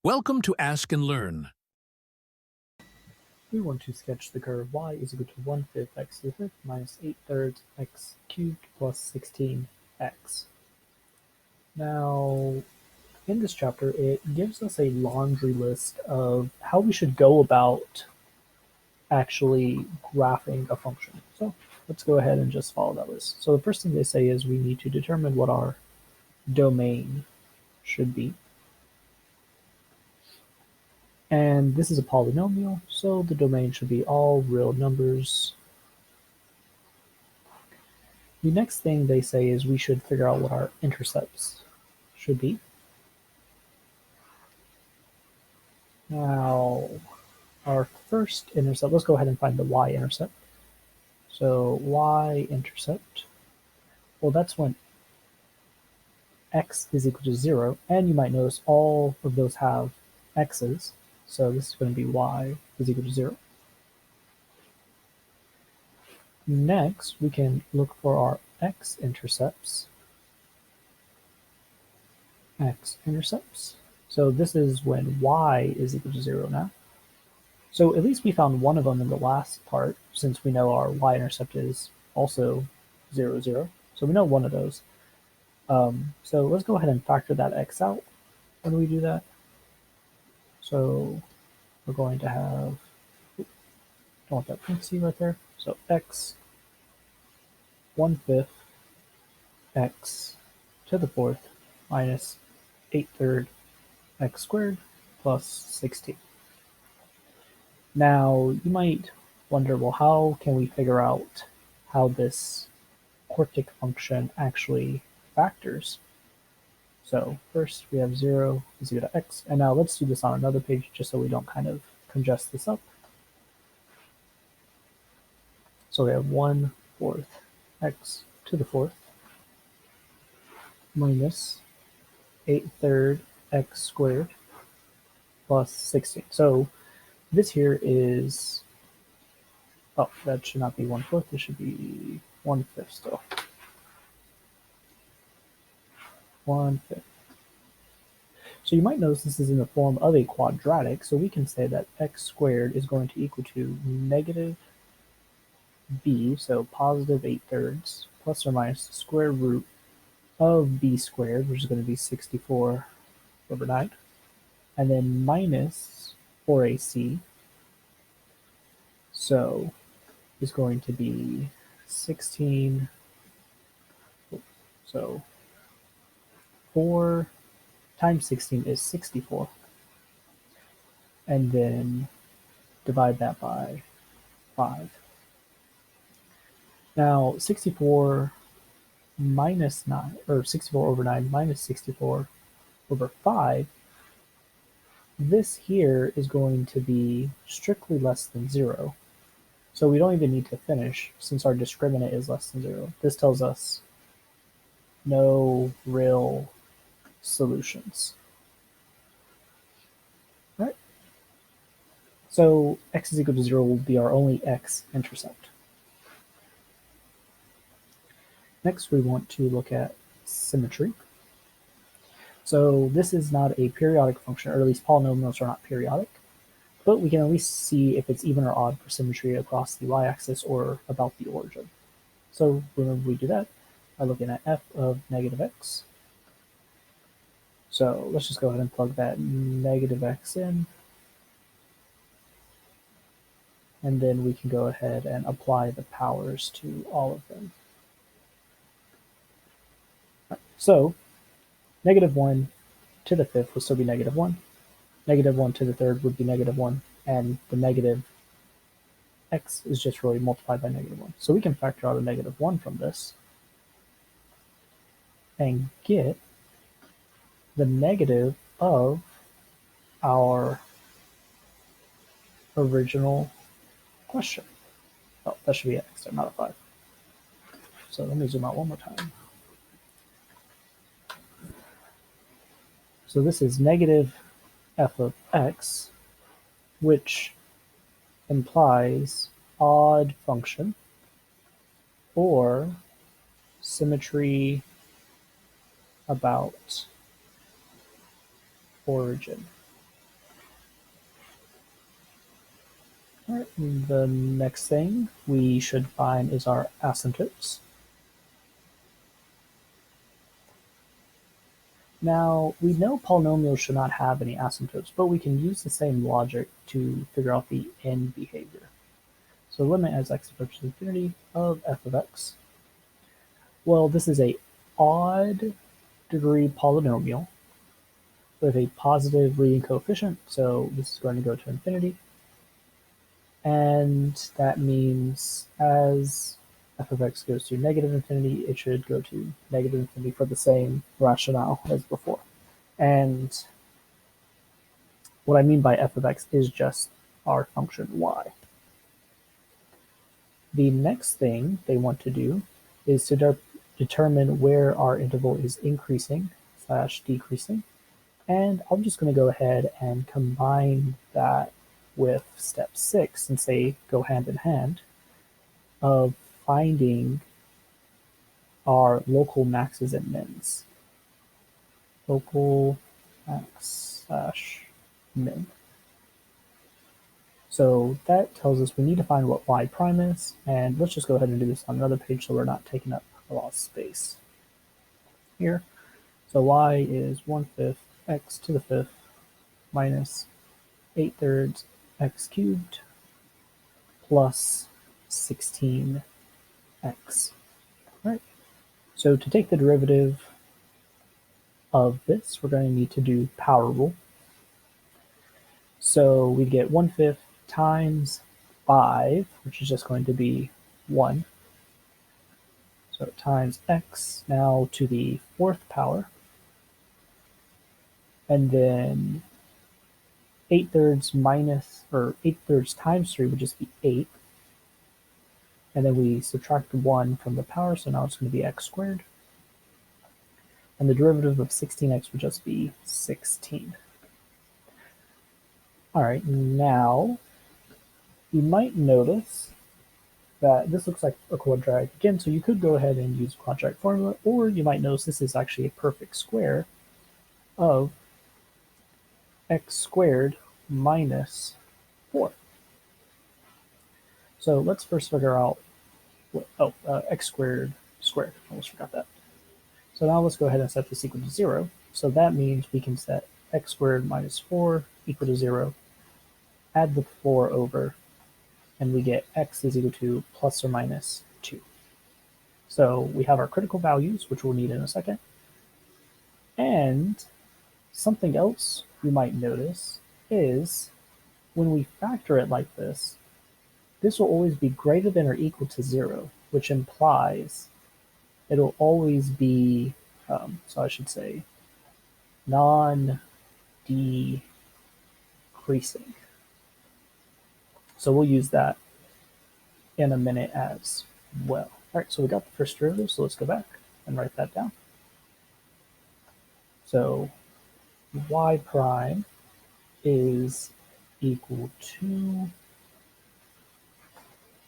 Welcome to Ask and Learn. We want to sketch the curve y is equal to 1/5 x to the fifth minus 8/3 x cubed plus 16x. Now, in this chapter, it gives us a laundry list of how we should go about actually graphing a function. So let's go ahead and just follow that list. So the first thing they say is we need to determine what our domain should be. And this is a polynomial, so the domain should be all real numbers. The next thing they say is we should figure out what our intercepts should be. Now, our first intercept, let's go ahead and find the y-intercept. So y-intercept, well, that's when x is equal to 0, and you might notice all of those have x's, so this is going to be y is equal to 0. Next, we can look for our x-intercepts. X-intercepts. So this is when y is equal to 0 now. So at least we found one of them in the last part, since we know our y-intercept is also 0, 0. So we know one of those. So let's go ahead and factor that x out when we do that. So we're going to have, don't want that parenthesis right there. So x 1/5 x to the fourth minus 8/3 x squared plus 16. Now, you might wonder, well, how can we figure out how this quartic function actually factors? So first we have 0 is equal to x, and now let's do this on another page just so we don't kind of congest this up. So we have 1/4 x to the fourth minus 8/3 x squared plus 16. So this here is, oh, that should not be 1/4, this should be 1/5 still. 1/5. So you might notice this is in the form of a quadratic, so we can say that x squared is going to equal to negative b, so positive 8/3, plus or minus the square root of b squared, which is going to be 64/9, and then minus 4ac, so is going to be 16, so 4 times 16 is 64, and then divide that by 5. Now, 64 minus 9, or 64/9 minus 64/5, this here is going to be strictly less than 0. So we don't even need to finish since our discriminant is less than 0. This tells us no real solutions. Right? So x is equal to 0 will be our only x-intercept. Next, we want to look at symmetry. So this is not a periodic function, or at least polynomials are not periodic, but we can at least see if it's even or odd for symmetry across the y-axis or about the origin. So when we do that, by looking at f of negative x. So let's just go ahead and plug that negative x in. And then we can go ahead and apply the powers to all of them. So negative 1 to the fifth will still be negative 1. Negative 1 to the third would be negative 1. And the negative x is just really multiplied by negative 1. So we can factor out a negative 1 from this and get the negative of our original question. Oh, that should be x, not a 5. So let me zoom out one more time. So this is negative f of x, which implies odd function or symmetry about origin. All right, the next thing we should find is our asymptotes. Now, we know polynomials should not have any asymptotes, but we can use the same logic to figure out the end behavior. So limit as x approaches infinity of f of x. Well, this is a odd degree polynomial with a positive leading coefficient, so this is going to go to infinity. And that means as f of x goes to negative infinity, it should go to negative infinity for the same rationale as before. And what I mean by f of x is just our function y. The next thing they want to do is to determine where our interval is increasing / decreasing. And I'm just going to go ahead and combine that with step 6, since they go hand in hand, of finding our local maxes and mins. Local max / min. So that tells us we need to find what y prime is, and let's just go ahead and do this on another page so we're not taking up a lot of space here. So y is 1/5 x to the 5th minus 8/3 x cubed plus 16x. Right. So to take the derivative of this, we're going to need to do power rule. So we get 1/5 times 5, which is just going to be 1. So times x now to the 4th power. And then 8/3 minus, or 8/3 times 3 would just be 8. And then we subtract 1 from the power, so now it's going to be x squared. And the derivative of 16x would just be 16. All right, now you might notice that this looks like a quadratic again, so you could go ahead and use quadratic formula, or you might notice this is actually a perfect square of x squared minus 4. So let's first figure out what, x squared squared. I almost forgot that. So now let's go ahead and set this equal to 0. So that means we can set x squared minus 4 equal to 0, add the 4 over, and we get x is equal to plus or minus 2. So we have our critical values, which we'll need in a second. And something else you might notice is when we factor it like this will always be greater than or equal to 0, which implies it'll always be, so I should say, non-decreasing. So we'll use that in a minute as well. All right, so we got the first derivative, so let's go back and write that down. So y prime is equal to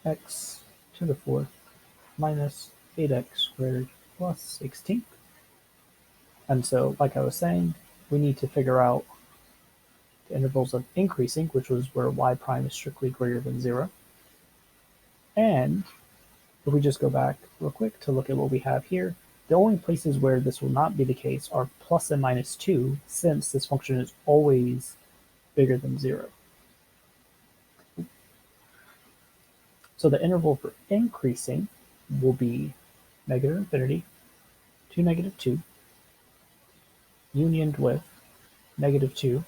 x to the 4th minus 8x squared plus 16. And so, like I was saying, we need to figure out the intervals of increasing, which was where y prime is strictly greater than 0. And if we just go back real quick to look at what we have here, the only places where this will not be the case are plus and minus 2, since this function is always bigger than 0. So the interval for increasing will be negative infinity to negative 2, unioned with negative 2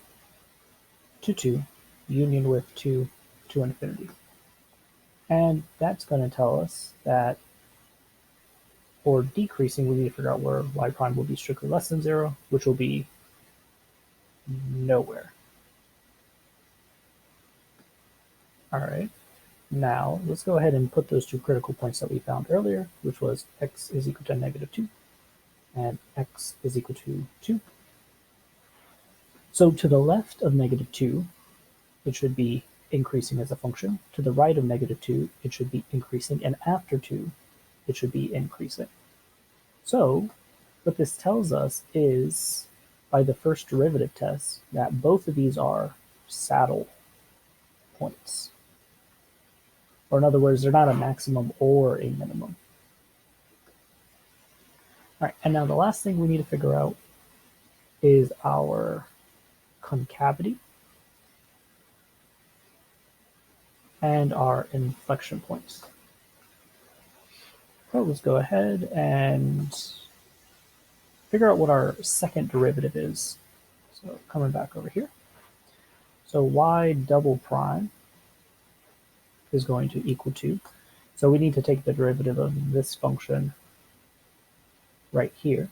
to 2, unioned with 2 to infinity. And that's going to tell us that for decreasing, we need to figure out where y prime will be strictly less than 0, which will be nowhere. All right, now let's go ahead and put those two critical points that we found earlier, which was x is equal to negative 2 and x is equal to 2. So to the left of negative 2, it should be increasing as a function. To the right of negative 2, it should be increasing, and after 2, it should be increasing. So what this tells us is, by the first derivative test, that both of these are saddle points. Or in other words, they're not a maximum or a minimum. All right, and now the last thing we need to figure out is our concavity and our inflection points. So let's go ahead and figure out what our second derivative is. So coming back over here. So y double prime is going to equal to, so we need to take the derivative of this function right here.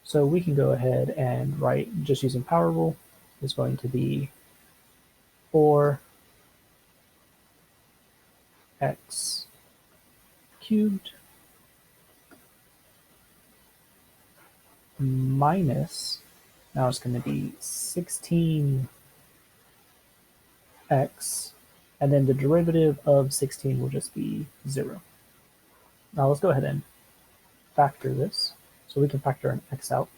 So we can go ahead and write, just using power rule, is going to be 4x cubed minus, now it's going to be 16x, and then the derivative of 16 will just be 0. Now let's go ahead and factor this. So we can factor an x out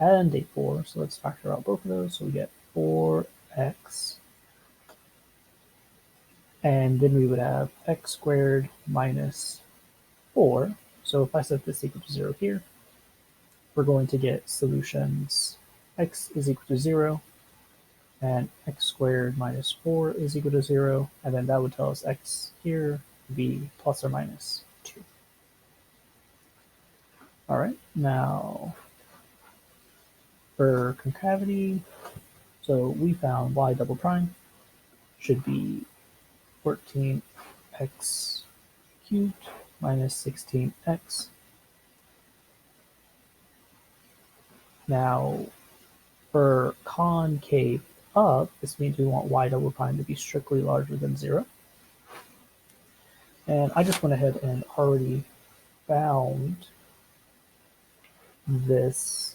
and a 4. So let's factor out both of those. So we get 4x. And then we would have x squared minus 4. So if I set this equal to 0 here, we're going to get solutions x is equal to 0 and x squared minus 4 is equal to 0. And then that would tell us x here would be plus or minus 2. All right, now for concavity, so we found y double prime should be 14x cubed minus 16x. Now for concave up, this means we want y double prime to be strictly larger than 0. And I just went ahead and already found this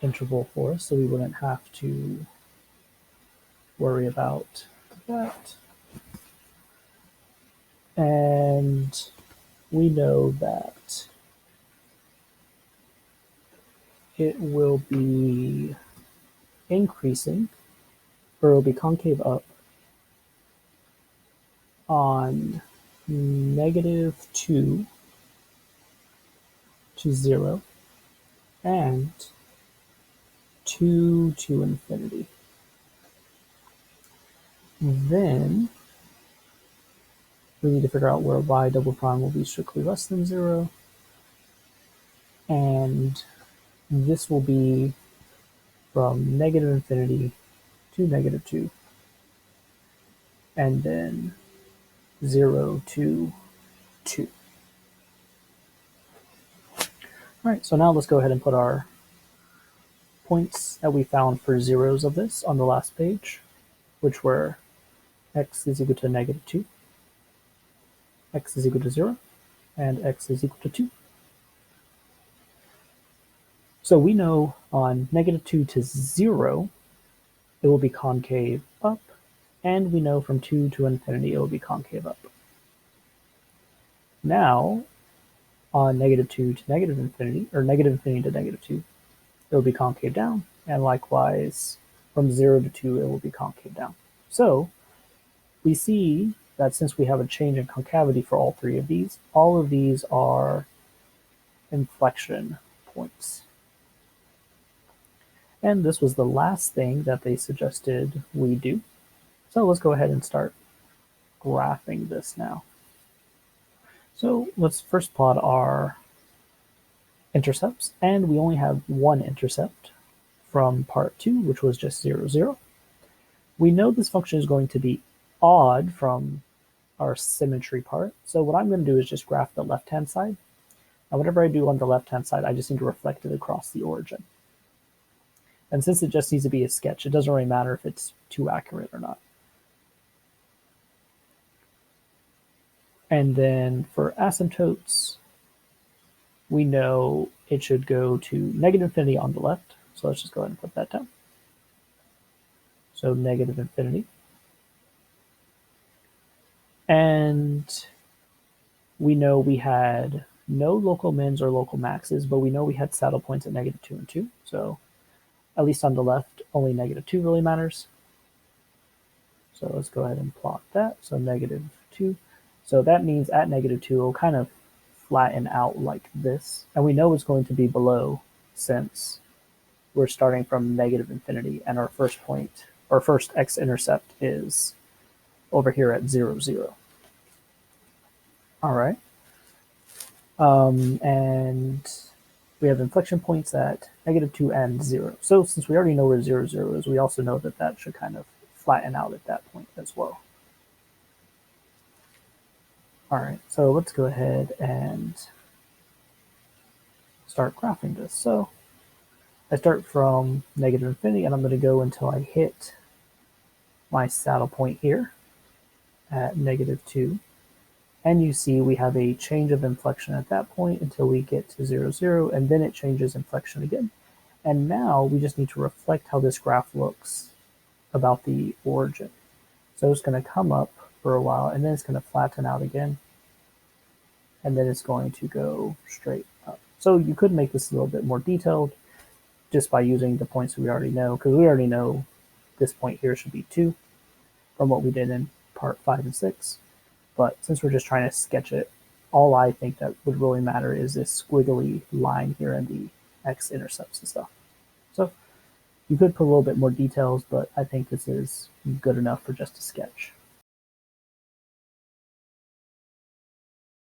interval for us, so we wouldn't have to worry about that. And we know that it will be increasing, or it will be concave up on -2 to 0 and 2 to infinity. Then we need to figure out where y double prime will be strictly less than 0, and this will be from -infinity to -2, and then 0 to 2. All right, so now let's go ahead and put our points that we found for zeros of this on the last page, which were x is equal to -2, x is equal to 0, and x is equal to 2. So we know on -2 to 0, it will be concave up, and we know from 2 to infinity, it will be concave up. Now, on -2 to -infinity, or -infinity to -2, it will be concave down, and likewise, from 0 to 2, it will be concave down. So, we see that since we have a change in concavity for all three of these, all of these are inflection points. And this was the last thing that they suggested we do. So let's go ahead and start graphing this now. So let's first plot our intercepts, and we only have one intercept from part 2, which was just 0, 0. We know this function is going to be odd from our symmetry part, so what I'm going to do is just graph the left-hand side. And whatever I do on the left-hand side, I just need to reflect it across the origin. And since it just needs to be a sketch, it doesn't really matter if it's too accurate or not. And then for asymptotes, we know it should go to -infinity on the left. So let's just go ahead and put that down. So -infinity. And we know we had no local mins or local maxes, but we know we had saddle points at -2 and 2. So at least on the left, only -2 really matters. So let's go ahead and plot that. So -2. So that means at -2, it'll kind of flatten out like this. And we know it's going to be below since we're starting from -infinity and our first point, our first x-intercept is over here at 0, 0. All right. And we have inflection points at -2 and 0. So since we already know where 0, 0 is, we also know that that should kind of flatten out at that point as well. All right, so let's go ahead and start graphing this. So I start from -infinity, and I'm going to go until I hit my saddle point here at -2. And you see we have a change of inflection at that point until we get to 0, 0, and then it changes inflection again. And now we just need to reflect how this graph looks about the origin. So it's going to come up for a while, and then it's going to flatten out again, and then it's going to go straight up. So you could make this a little bit more detailed just by using the points that we already know, because we already know this point here should be 2 from what we did in part 5 and 6. But since we're just trying to sketch it, all I think that would really matter is this squiggly line here and the x-intercepts and stuff. So you could put a little bit more details, but I think this is good enough for just a sketch.